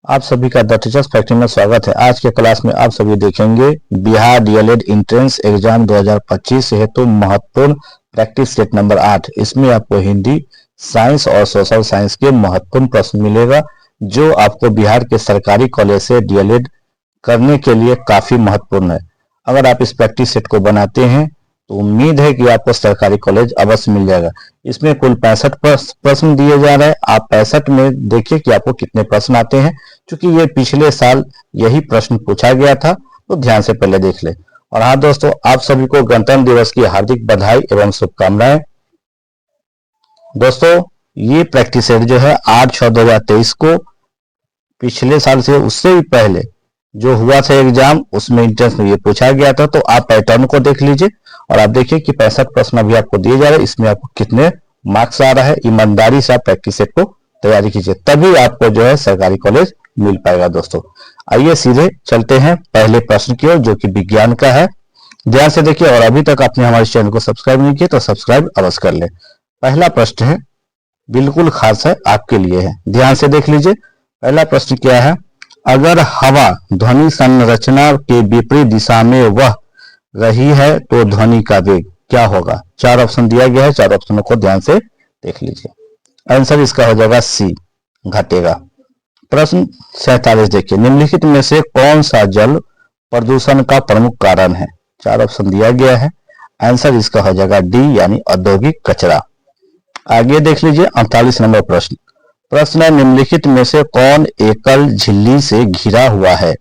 आप सभी का द टीचर्स फैक्ट्री में स्वागत है। आज के क्लास में आप सभी देखेंगे बिहार डीएलएड एंट्रेंस एग्जाम 2025 हेतु महत्वपूर्ण प्रैक्टिस सेट नंबर 8। इसमें आपको हिंदी, साइंस और सोशल साइंस के महत्वपूर्ण प्रश्न मिलेगा जो आपको बिहार के सरकारी कॉलेज से डीएलएड करने के लिए काफी महत्वपूर्ण है। अगर आप इस प्रैक्टिस सेट को बनाते हैं तो उम्मीद है कि आपको सरकारी कॉलेज अवश्य मिल जाएगा। इसमें कुल 65 प्रश्न दिए जा रहे हैं। आप 65 में देखिए कि आपको कितने प्रश्न आते हैं। क्योंकि ये पिछले साल यही प्रश्न पूछा गया था, तो ध्यान से पहले देख ले। और हाँ दोस्तों, आप सभी को गणतंत्र दिवस की हार्दिक बधाई एवं शुभकामनाएं। दोस्तों, ये प्रैक्टिस सेट जो है 8/6/2023 को पिछले साल से उससे भी पहले जो हुआ था एग्जाम, उसमें एंट्रेंस में ये पूछा गया था। तो आप पैटर्न को देख लीजिए और आप देखिए कि 65 प्रश्न अभी आपको दिए जा रहे हैं। इसमें आपको कितने मार्क्स आ रहा है। ईमानदारी से आप प्रैक्टिस सेट को तैयारी कीजिए, तभी आपको जो है सरकारी कॉलेज मिल पाएगा। दोस्तों आइए सीधे चलते हैं पहले प्रश्न की ओर, जो कि विज्ञान का है। ध्यान से देखिए और अभी तक आपने हमारे चैनल को सब्सक्राइब नहीं किया तो सब्सक्राइब अवश्य कर ले। पहला प्रश्न है, बिल्कुल खास है, आपके लिए है। ध्यान से देख लीजिए। पहला प्रश्न क्या है, अगर हवा ध्वनि संरचना के विपरीत दिशा में वह रही है तो ध्वनि का वेग क्या होगा। 4 ऑप्शन दिया गया है, 4 ऑप्शनों को ध्यान से देख लीजिए। आंसर इसका हो जाएगा सी, घटेगा। प्रश्न 47 देखिए, निम्नलिखित में से कौन सा जल प्रदूषण का प्रमुख कारण है। 4 ऑप्शन दिया गया है। आंसर इसका हो जाएगा डी, यानी औद्योगिक कचरा। आगे देख लीजिए 48 नंबर प्रश्न। प्रश्न है, निम्नलिखित में से कौन एकल झिल्ली से घिरा हुआ है।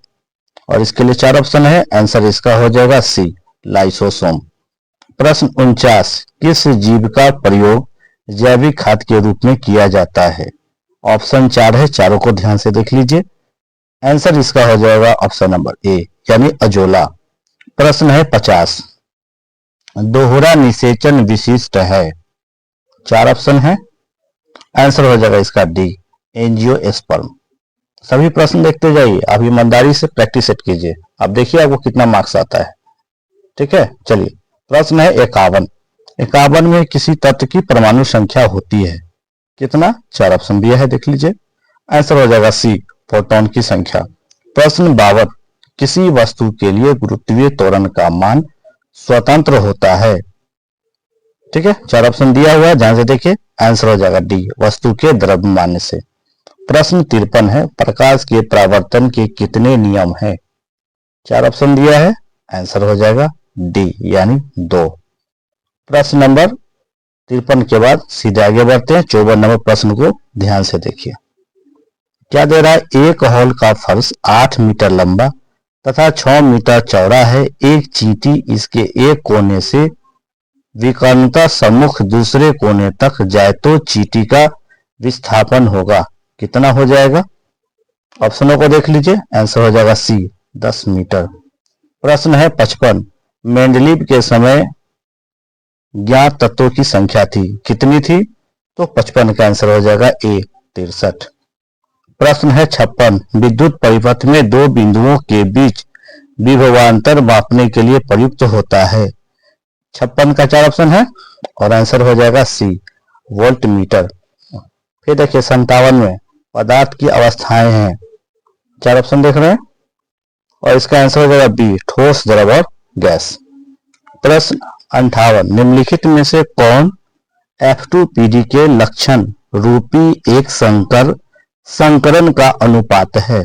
और इसके लिए 4 ऑप्शन है। आंसर इसका हो जाएगा सी, लाइसोसोम। प्रश्न 49, किस जीव का प्रयोग जैविक खाद के रूप में किया जाता है। ऑप्शन 4 है, चारों को ध्यान से देख लीजिए। आंसर इसका हो जाएगा ऑप्शन नंबर ए, यानी अजोला। प्रश्न है 50, दोहरा निषेचन विशिष्ट है। 4 ऑप्शन है। आंसर हो जाएगा इसका डी, एंजियोस्पर्म। सभी प्रश्न देखते जाइए, आप ईमानदारी से प्रैक्टिस सेट कीजिए। अब देखिए आपको कितना मार्क्स आता है। ठीक है, चलिए। प्रश्न है 51, 51 में किसी तत्व की परमाणु संख्या होती है। कितना। 4 ऑप्शन दिया है, देख लीजिए। आंसर हो जाएगा सी, प्रोटॉन की संख्या। प्रश्न 52, किसी वस्तु के लिए गुरुत्वीय त्वरण का मान स्वतंत्र होता है। ठीक है, 4 ऑप्शन दिया हुआ है, ध्यान से देखिए। आंसर हो जाएगा डी, वस्तु के द्रव्यमान से। प्रश्न 53 है, प्रकाश के परावर्तन के कितने नियम हैं। 4 ऑप्शन दिया है। आंसर हो जाएगा डी, यानी 2। प्रश्न नंबर 53 के बाद सीधे आगे बढ़ते हैं। 54 नंबर प्रश्न को ध्यान से देखिए। क्या दे रहा है, एक हॉल का फर्श 8 मीटर लंबा तथा 6 मीटर चौड़ा है। एक चींटी इसके एक कोने से विकर्णता सम्मुख दूसरे कोने तक जाए तो चींटी का विस्थापन होगा। कितना हो जाएगा। ऑप्शनों को देख लीजिए। आंसर हो जाएगा सी, 10 मीटर। प्रश्न है 55, मेंडलीव के समय ज्ञात तत्वों की संख्या थी। कितनी थी। तो 55 का आंसर हो जाएगा ए, 63। प्रश्न है 56, विद्युत परिपथ में दो बिंदुओं के बीच विभवांतर मापने के लिए प्रयुक्त होता है। 56 का 4 ऑप्शन है और आंसर हो जाएगा सी, वोल्ट मीटर। फिर देखिए 57 में पदार्थ की अवस्थाएं हैं। 4 ऑप्शन देख रहे हैं और इसका आंसर हो जाएगा बी, ठोस, द्रव और गैस। प्रश्न 58, निम्नलिखित में से कौन F2PD के लक्षण रूपी एक संकरण का अनुपात है।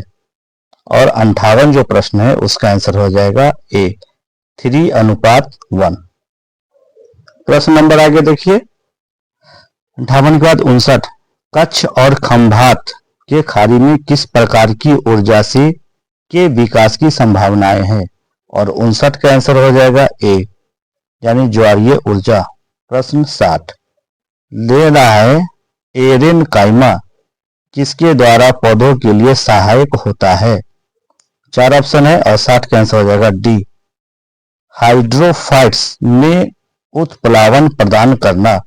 और 58 जो प्रश्न है उसका आंसर हो जाएगा ए, 3:1। प्रश्न नंबर आगे देखिए 58 के बाद 59, कच्छ और खंभात के खाड़ी में किस प्रकार की ऊर्जा से के विकास की संभावनाएं हैं। और 59 का आंसर हो जाएगा ए, यानी ज्वारीय ऊर्जा। प्रश्न 60, ले रहा है एरेनकाइमा किसके द्वारा पौधों के लिए सहायक होता है। 4 ऑप्शन है और 60 का आंसर हो जाएगा डी, हाइड्रोफाइट्स में उत्प्लावन प्रदान करना।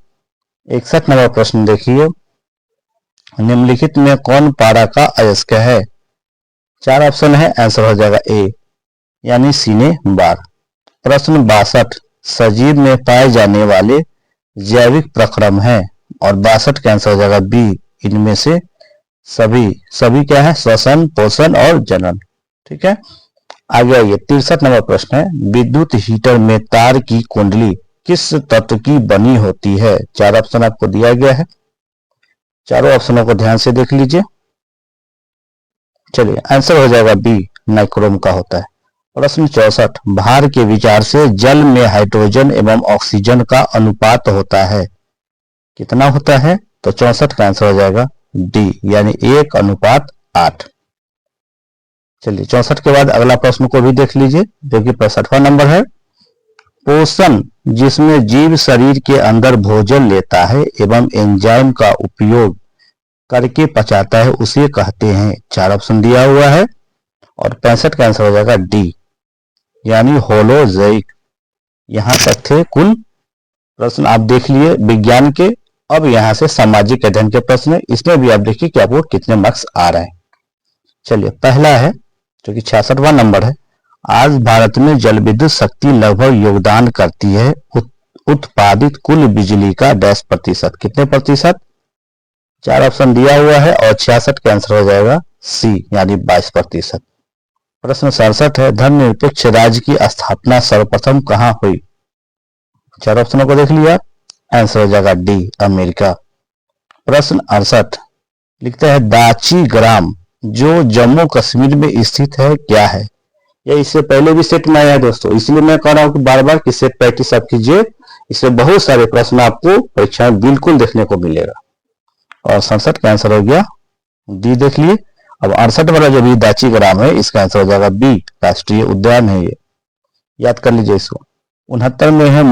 61 नंबर प्रश्न देखिए, निम्नलिखित में कौन पारा का अयस्क है। 4 ऑप्शन है। आंसर हो जाएगा ए, यानी सीने बार। प्रश्न 62, सजीव में पाए जाने वाले जैविक प्रक्रम है। और 62 का आंसर हो जाएगा बी, इनमें से सभी, सभी क्या है? श्वसन, पोषण और जनन। ठीक है, आगे आइए 63 नंबर प्रश्न है, विद्युत हीटर में तार की कुंडली किस तत्व की बनी होती है? 4 ऑप्शन आपको दिया गया है, चारों ऑप्शनों को ध्यान से देख लीजिए। चलिए, आंसर हो जाएगा बी, नाइक्रोम का होता है। प्रश्न 64, भार के विचार से जल में हाइड्रोजन एवं ऑक्सीजन का अनुपात होता है, कितना होता है? तो 64 का आंसर हो जाएगा डी, यानी 1:8। चलिए, 64 के बाद अगला प्रश्न को भी देख लीजिए, जो कि 65वां नंबर है। पोषण जिसमें जीव शरीर के अंदर भोजन लेता है एवं एंजाइम का उपयोग करके पचाता है, उसे कहते हैं। 4 ऑप्शन दिया हुआ है और 65 का आंसर हो जाएगा डी, यानी होलोजोइक। यहां तक थे कुल प्रश्न, आप देख लिए विज्ञान के। अब यहां से सामाजिक अध्ययन के प्रश्न है, इसमें भी आप देखिए कि आपको कितने मार्क्स आ रहे हैं। चलिए, पहला है जो कि 66वां नंबर है, आज भारत में जल विद्युत शक्ति लगभग योगदान करती है उत्पादित कुल बिजली का 10%, कितने प्रतिशत? 4 ऑप्शन दिया हुआ है और 66 का आंसर हो जाएगा सी, यानी 22%। प्रश्न 67 है, धर्मनिरपेक्ष राज्य की स्थापना सर्वप्रथम कहां हुई? 4 ऑप्शनों को देख लिया, आंसर हो जाएगा डी, अमेरिका। प्रश्न 68 लिखता है, दाची ग्राम जो जम्मू कश्मीर में स्थित है क्या है? या इससे पहले भी सेट में आया है दोस्तों, इसलिए मैं कह रहा हूं कि बार बार कि सेट प्रैक्टिस आप कीजिए, इससे बहुत सारे प्रश्न आपको परीक्षा में बिल्कुल देखने को मिलेगा। और 67 का आंसर हो गया डी, देख लिए। अब 68 वाला जो भी दाची ग्राम है, इसका आंसर हो जाएगा बी, राष्ट्रीय उद्यान है ये, याद कर लीजिए इसको। 69 में है,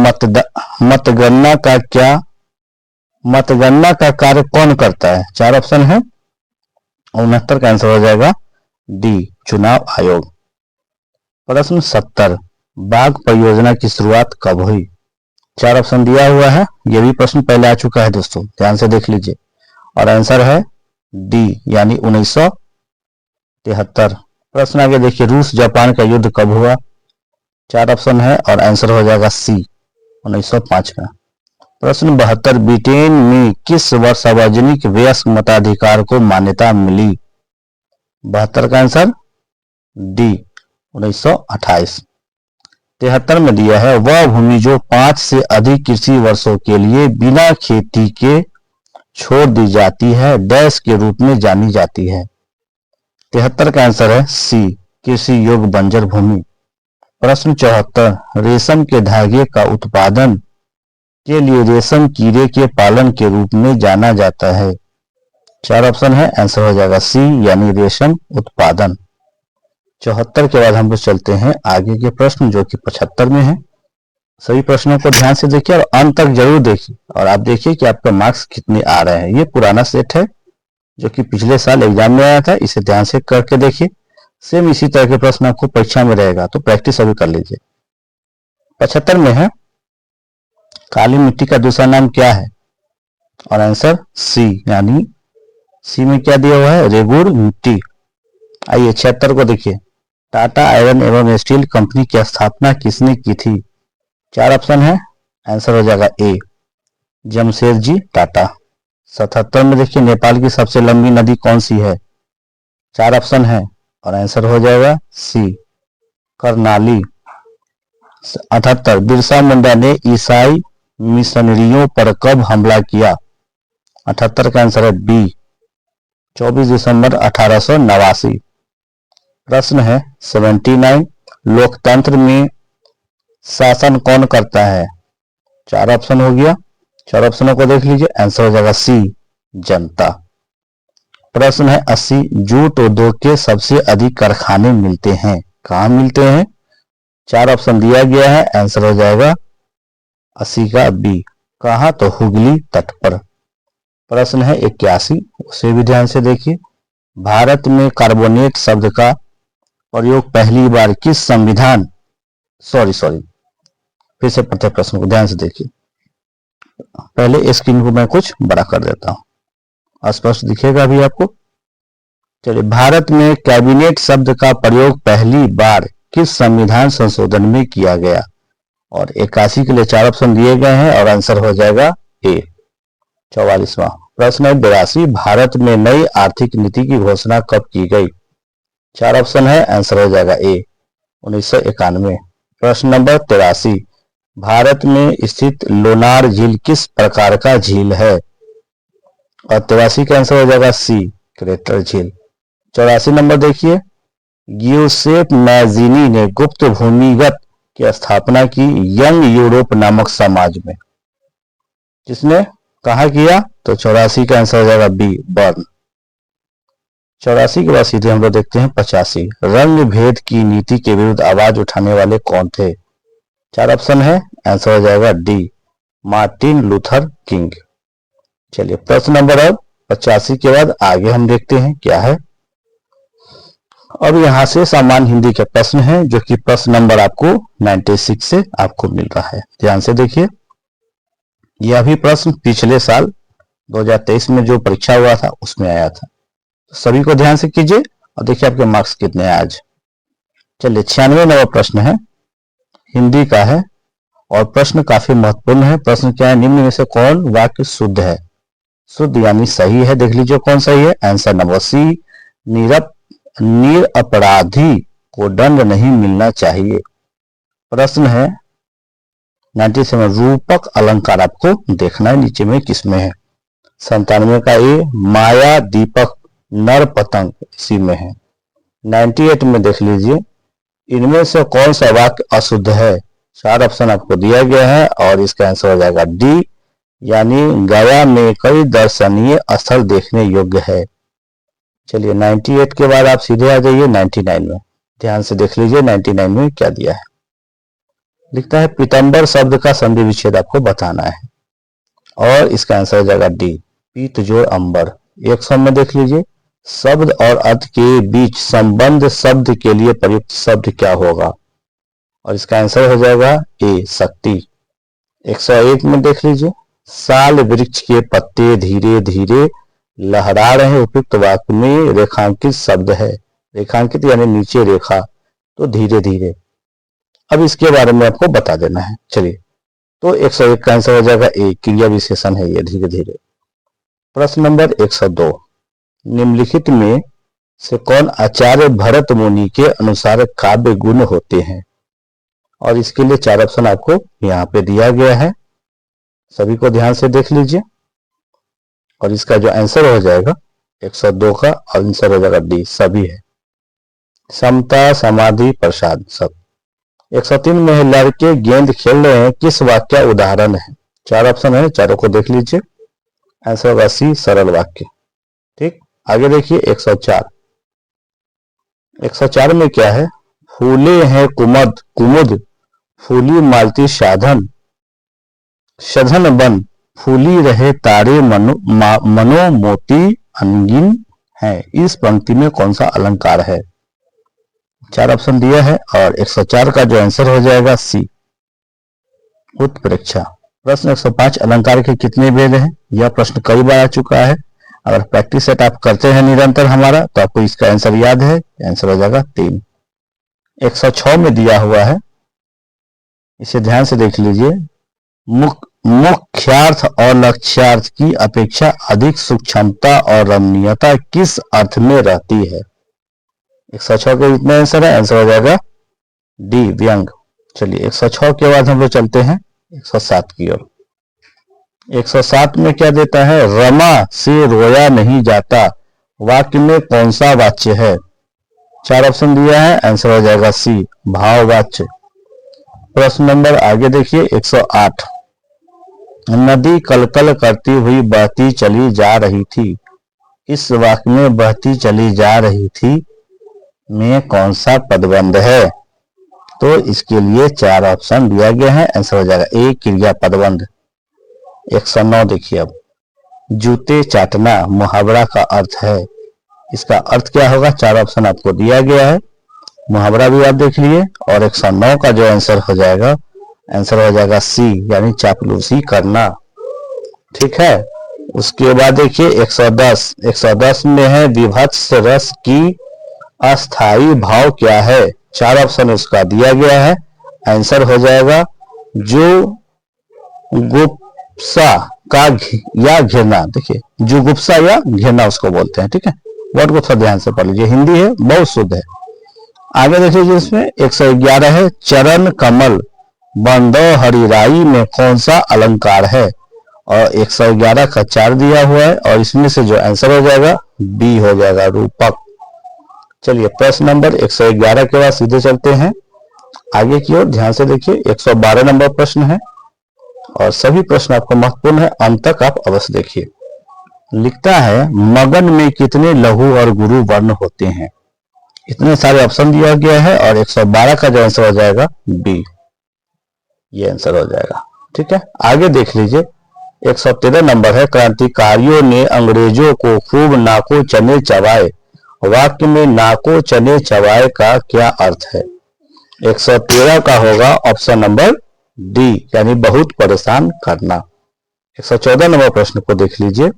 मतगणना का कार्य कौन करता है? 4 ऑप्शन है, 69 का आंसर हो जाएगा डी, चुनाव आयोग। प्रश्न 70, बाघ परियोजना की शुरुआत कब हुई? 4 ऑप्शन दिया हुआ है, यह भी प्रश्न पहले आ चुका है दोस्तों, ध्यान से देख लीजिए। और आंसर है डी, यानी 1973। प्रश्न आगे देखिए, रूस जापान का युद्ध कब हुआ? 4 ऑप्शन है और आंसर हो जाएगा सी, 1905 में। प्रश्न 72, ब्रिटेन में किस वर्ष सार्वजनिक वयस्क मताधिकार को मान्यता मिली? 72 का आंसर डी, 1928। 73 में दिया है, वह भूमि जो 5 से अधिक कृषि वर्षों के लिए बिना खेती के छोड़ दी जाती है डैश के रूप में जानी जाती है। 73 का आंसर है सी, कृषि योग्य बंजर भूमि। प्रश्न 74, रेशम के धागे का उत्पादन के लिए रेशम कीड़े के पालन के रूप में जाना जाता है। 4 ऑप्शन है, आंसर हो जाएगा सी, यानी रेशम उत्पादन। 74 के बाद हम लोग चलते हैं आगे के प्रश्न, जो कि 75 में है। सभी प्रश्नों को ध्यान से देखिए और अंत तक जरूर देखिए, और आप देखिए कि आपका मार्क्स कितने आ रहे हैं। ये पुराना सेट है जो कि पिछले साल एग्जाम में आया था, इसे ध्यान से करके देखिए। सेम इसी तरह के प्रश्न आपको परीक्षा में रहेगा, तो प्रैक्टिस अभी कर लीजिए। 75 में है, काली मिट्टी का दूसरा नाम क्या है? और आंसर सी, यानी सी में क्या दिया हुआ है? रेगुर मिट्टी। आइए 76 को देखिए, टाटा आयरन एवं स्टील कंपनी की स्थापना किसने की थी? 4 ऑप्शन है, आंसर हो जाएगा ए, जमशेदजी टाटा। 77 में देखिए, नेपाल की सबसे लंबी नदी कौन सी है? 4 ऑप्शन है और आंसर हो जाएगा सी, कर्णाली। 78, बिरसा मुंडा ने ईसाई मिशनरियों पर कब हमला किया? 78 का आंसर है बी, 24 दिसंबर 1889। प्रश्न है 79, लोकतंत्र में शासन कौन करता है? 4 ऑप्शन हो गया, 4 ऑप्शनों को देख लीजिए, आंसर हो जाएगा सी, जनता। प्रश्न है 80, जूट उद्योग के सबसे अधिक कारखाने मिलते हैं, कहां मिलते हैं? 4 ऑप्शन दिया गया है, आंसर हो जाएगा 80 का बी, कहां? तो हुगली तट पर। प्रश्न है 81, उसे भी ध्यान से देखिए, भारत में कार्बोनेट शब्द का प्रयोग पहली बार किस संविधान, फिर से पढ़ते प्रश्न को ध्यान से देखिए। पहले स्क्रीन को मैं कुछ बड़ा कर देता हूं, स्पष्ट दिखेगा भी आपको। चलिए, भारत में कैबिनेट शब्द का प्रयोग पहली बार किस संविधान संशोधन में किया गया? और 81 के लिए 4 ऑप्शन दिए गए हैं और आंसर हो जाएगा ए, 44वां। प्रश्न है 82, भारत में नई आर्थिक नीति की घोषणा कब की गई? 4 ऑप्शन है, आंसर हो जाएगा ए 1991। प्रश्न नंबर 83, भारत में स्थित लोनार झील किस प्रकार का झील है? और 83 का आंसर हो जाएगा सी क्रेटर झील। 84 नंबर देखिए, गियुसेप मैज़िनी ने गुप्त भूमिगत की स्थापना की यंग यूरोप नामक समाज में, जिसने कहा किया? तो 84 का आंसर हो जाएगा बी बर्न। 84 के बाद सीधे हम लोग देखते हैं 85, रंग भेद की नीति के विरुद्ध आवाज उठाने वाले कौन थे? 4 ऑप्शन है, आंसर हो जाएगा डी मार्टिन लूथर किंग। चलिए प्रश्न नंबर अब 85 के बाद आगे हम देखते हैं क्या है। अब यहां से सामान्य हिंदी के प्रश्न हैं, जो कि प्रश्न नंबर आपको 96 से आपको मिल रहा है। ध्यान से देखिए, यह भी प्रश्न पिछले साल 2023 में जो परीक्षा हुआ था उसमें आया था। तो सभी को ध्यान से कीजिए और देखिए आपके मार्क्स कितने हैं आज। चलिए 96 नंबर प्रश्न है, हिंदी का है और प्रश्न काफी महत्वपूर्ण है। प्रश्न क्या है? निम्न में से कौन वाक्य शुद्ध है? शुद्ध यानी सही है, देख लीजिए कौन सही है। आंसर नंबर सी, निरपराधी को दंड नहीं मिलना चाहिए। प्रश्न है 97, रूपक अलंकार आपको देखना है नीचे में किसमें है। 97 का ए, माया दीपक नर पतंग इसी में है। 98 में देख लीजिए, इनमें से कौन सा वाक्य अशुद्ध है? 4 ऑप्शन आपको दिया गया है और इसका आंसर हो जाएगा डी, यानी गया में कई दर्शनीय स्थल देखने योग्य है। चलिए 98 के बाद आप सीधे आ जाइए 99 में। ध्यान से देख लीजिए 99 में क्या दिया है। लिखता है पीतंबर शब्द का संधि विच्छेद आपको बताना है और इसका आंसर हो जाएगा डी पीत जोड़ अंबर। 100 में देख लीजिए, शब्द और अर्थ के बीच संबंध शब्द के लिए प्रयुक्त शब्द क्या होगा? और इसका आंसर हो जाएगा ए शक्ति। 101 में देख लीजिए, साल वृक्ष के पत्ते धीरे धीरे लहरा रहे उपयुक्त वाक्य में रेखांकित शब्द है। रेखांकित यानी नीचे रेखा, तो धीरे धीरे। अब इसके बारे में आपको बता देना है। चलिए, तो 101 का आंसर हो जाएगा ए, क्रिया विशेषण है ये धीरे धीरे। प्रश्न नंबर 102, निम्नलिखित में से कौन आचार्य भरत मुनि के अनुसार काव्य गुण होते हैं? और इसके लिए 4 ऑप्शन आपको यहाँ पे दिया गया है, सभी को ध्यान से देख लीजिए और इसका जो आंसर हो जाएगा 102 का आंसर हो जाएगा डी सभी है। समता समाधि प्रसाद सब। 103 में है, लड़के गेंद खेल रहे हैं किस वाक्य उदाहरण है? 4 ऑप्शन है, चारों को देख लीजिए। आंसर होगा सी सरल वाक्य। ठीक, आगे देखिए 104। 104 में क्या है? फूले हैं कुमुद कुमुद फूली मालती साधन सधन बन फूली रहे तारे मनो मोती अनगिन है। इस पंक्ति में कौन सा अलंकार है? 4 ऑप्शन दिया है और 104 का जो आंसर हो जाएगा सी उत्प्रेक्षा। प्रश्न 105, अलंकार के कितने भेद हैं? यह प्रश्न कई बार आ चुका है। अगर प्रैक्टिस सेट आप करते हैं निरंतर हमारा, तो आपको इसका आंसर याद है। आंसर हो जाएगा 3। 106 में दिया हुआ है, इसे ध्यान से देख लीजिए। मुख्यार्थ और लक्ष्यार्थ की अपेक्षा अधिक सूक्ष्मता और रमणीयता किस अर्थ में रहती है? 106 के इतना आंसर है, आंसर हो जाएगा डी व्यंग। चलिए 106 के बाद हम लोग चलते हैं 107 की ओर। 107 में क्या देता है? रमा से रोया नहीं जाता वाक्य में कौन सा वाच्य है? 4 ऑप्शन दिया है, आंसर हो जाएगा सी भाववाच्य। प्रश्न नंबर आगे देखिए 108, नदी कलकल करती हुई बहती चली जा रही थी। इस वाक्य में बहती चली जा रही थी में कौन सा पदबंध है? तो इसके लिए 4 ऑप्शन दिया गया है, आंसर हो जाएगा ए क्रिया पदबंध। 109 देखिए, अब जूते चाटना मुहावरा का अर्थ है, इसका अर्थ क्या होगा? 4 ऑप्शन आपको दिया गया है, मुहावरा भी आप देख लिए। और 109 का जो आंसर हो जाएगा, आंसर हो जाएगा सी यानी चापलूसी करना। ठीक है, उसके बाद देखिए 110। 110 में है विभत्स रस की अस्थाई भाव क्या है? 4 ऑप्शन उसका दिया गया है, आंसर हो जाएगा जो गुप्सा का या घिरना, देखिए जुगुप्सा या घिरना उसको बोलते हैं, ठीक है। वर्ड को थोड़ा ध्यान से पढ़ लीजिए, हिंदी है, बहुत शुद्ध है। आगे देख लीजिए, इसमें 111 है, चरण कमल बंदो हरिराई में कौन सा अलंकार है, और 111 का 4 दिया हुआ है, और इसमें से जो आंसर हो जाएगा बी हो जाएगा, रूपक। चलिए प्रश्न नंबर 111 के बाद सीधे चलते हैं आगे की ओर, ध्यान से देखिए। 112 नंबर प्रश्न है, और सभी प्रश्न आपको महत्वपूर्ण है, अंत तक आप अवश्य देखिए। लिखता है, मगन में कितने लघु और गुरु वर्ण होते हैं। इतने सारे ऑप्शन दिया गया है, और 112 का जो आंसर हो जाएगा बी, ये आंसर हो जाएगा, ठीक है। आगे देख लीजिए, 113 नंबर है, क्रांतिकारियों ने अंग्रेजों को खूब नाको चने चबाए। वाक्य में नाको चने चबाए का क्या अर्थ है। 113 का होगा ऑप्शन नंबर डी, यानी बहुत परेशान करना। 114 नंबर प्रश्न को देख लीजिए,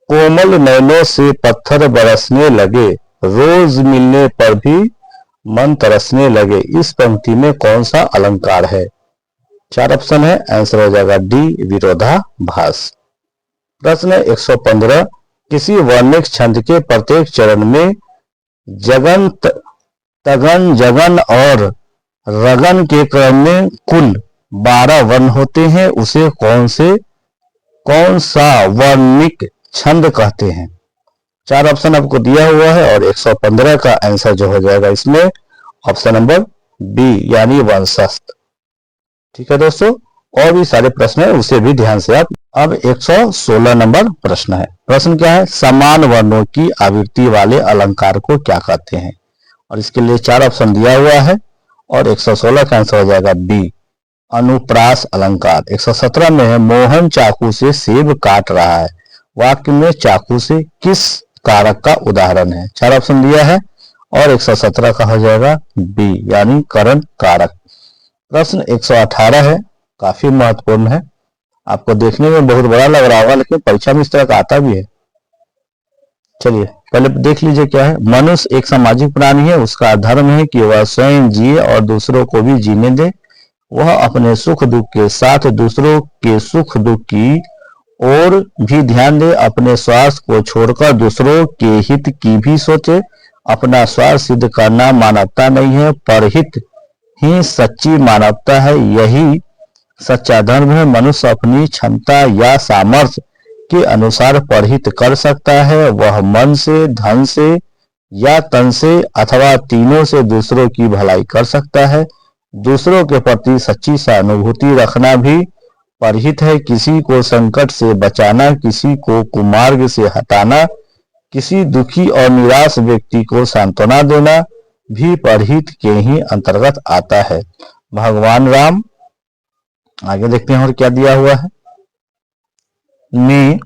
कोमल नैनों से पत्थर बरसने लगे, रोज मिलने पर भी मन तरसने लगे, इस पंक्ति में कौन सा अलंकार है। 4 ऑप्शन है, आंसर हो जाएगा डी, विरोधाभास। प्रश्न 115, किसी वर्णिक छंद के प्रत्येक चरण में जगन, तगन, जगन और रगन के क्रम में कुल 12 वर्ण होते हैं, उसे कौन सा वर्णिक छंद कहते हैं। 4 ऑप्शन आपको दिया हुआ है, और 115 का आंसर जो हो जाएगा इसमें ऑप्शन नंबर बी, यानी वंशस्थ, ठीक है दोस्तों। और भी सारे प्रश्न है, उसे भी ध्यान से आप। अब 116 नंबर प्रश्न है, प्रश्न क्या है, समान वर्णों की आवृत्ति वाले अलंकार को क्या कहते हैं, और इसके लिए 4 ऑप्शन दिया हुआ है, और 116 का आंसर हो जाएगा बी, अनुप्रास अलंकार। 117 में है, मोहन चाकू से सेब काट रहा है। वाक्य में चाकू से किस कारक का उदाहरण है। 4 ऑप्शन दिया है, और 117 का हो जाएगा बी, यानी करण कारक। प्रश्न 118 है, काफी महत्वपूर्ण है, आपको देखने में बहुत बड़ा लग रहा होगा, लेकिन परीक्षा में इस तरह का आता भी है। चलिए पहले देख लीजिए क्या है। मनुष्य एक सामाजिक प्राणी है, उसका धर्म है कि वह स्वयं जिए और दूसरों को भी जीने दे। वह अपने सुख दुख के साथ दूसरों के सुख दुख की और भी ध्यान दे, अपने स्वार्थ को छोड़कर दूसरों के हित की भी सोचे। अपना स्वार्थ सिद्ध करना मानवता नहीं है, परहित ही सच्ची मानवता है, यही सच्चा धर्म है। मनुष्य अपनी क्षमता या सामर्थ्य के अनुसार परहित कर सकता है। वह मन से, धन से या तन से अथवा तीनों से दूसरों की भलाई कर सकता है। दूसरों के प्रति सच्ची सहानुभूति रखना भी परहित है। किसी को संकट से बचाना, किसी को कुमार्ग से हटाना, किसी दुखी और निराश व्यक्ति को सांत्वना देना भी परहित के ही अंतर्गत आता है। भगवान राम, आगे देखते हैं और क्या दिया हुआ है, ने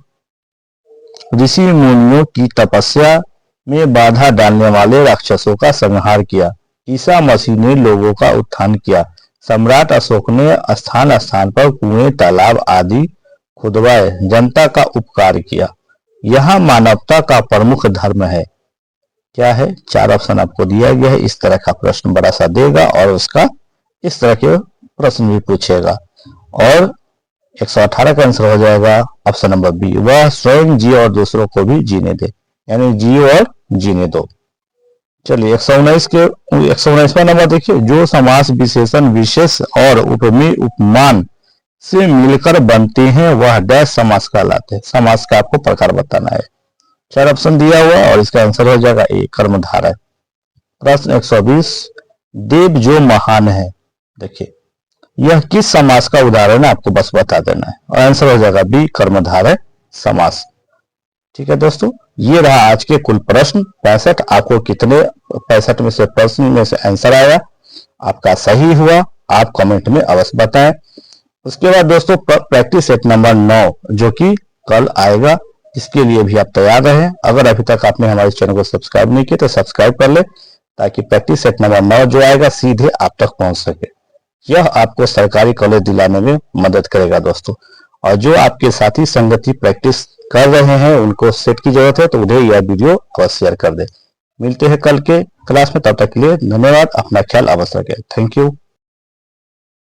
ऋषि मुनियों की तपस्या में बाधा डालने वाले राक्षसों का संहार किया। ईसा मसीह ने लोगों का उत्थान किया। सम्राट अशोक ने स्थान स्थान पर कुएं, तालाब आदि खुदवाए, जनता का उपकार किया। यह मानवता का प्रमुख धर्म है। क्या है, 4 ऑप्शन आपको दिया गया है। इस तरह का प्रश्न बड़ा सा देगा और उसका इस तरह के प्रश्न भी पूछेगा। और 118 का आंसर हो जाएगा ऑप्शन नंबर बी, वह स्वयं जिए और दूसरों को भी जीने दे, यानी जिए और जीने दो। चलिए 119वां नंबर देखिए, जो समास विशेषण विशेष और उपमेय उपमान से मिलकर बनते हैं वह डैश समास कहलाते हैं। समास का आपको प्रकार बताना है। 4 ऑप्शन दिया हुआ और इसका आंसर हो जाएगा ए, कर्मधारय। प्रश्न 120, देव जो महान है, देखिए यह किस समास का उदाहरण है, आपको बस बता देना है और आंसर हो जाएगा बी, कर्मधारय समास। ठीक है दोस्तों, ये रहा आज के कुल प्रश्न 65। आपको कितने 65 में से प्रश्न में से आंसर आया, आपका सही हुआ, आप कमेंट में अवश्य बताएं। उसके बाद दोस्तों प्रैक्टिस सेट नंबर 9 जो कि कल आएगा, इसके लिए भी आप तैयार रहें। अगर अभी तक आपने हमारे चैनल को सब्सक्राइब नहीं किया तो सब्सक्राइब कर ले, ताकि प्रैक्टिस सेट नंबर 9 जो आएगा सीधे आप तक पहुंच सके। यह आपको सरकारी कॉलेज दिलाने में मदद करेगा दोस्तों। और जो आपके साथी संगति प्रैक्टिस कर रहे हैं उनको सेट की जरूरत है तो उन्हें यह वीडियो अवश्य शेयर कर दे। मिलते हैं कल के क्लास में, तब तक के लिए धन्यवाद। अपना ख्याल अवश्य रखें। Thank you.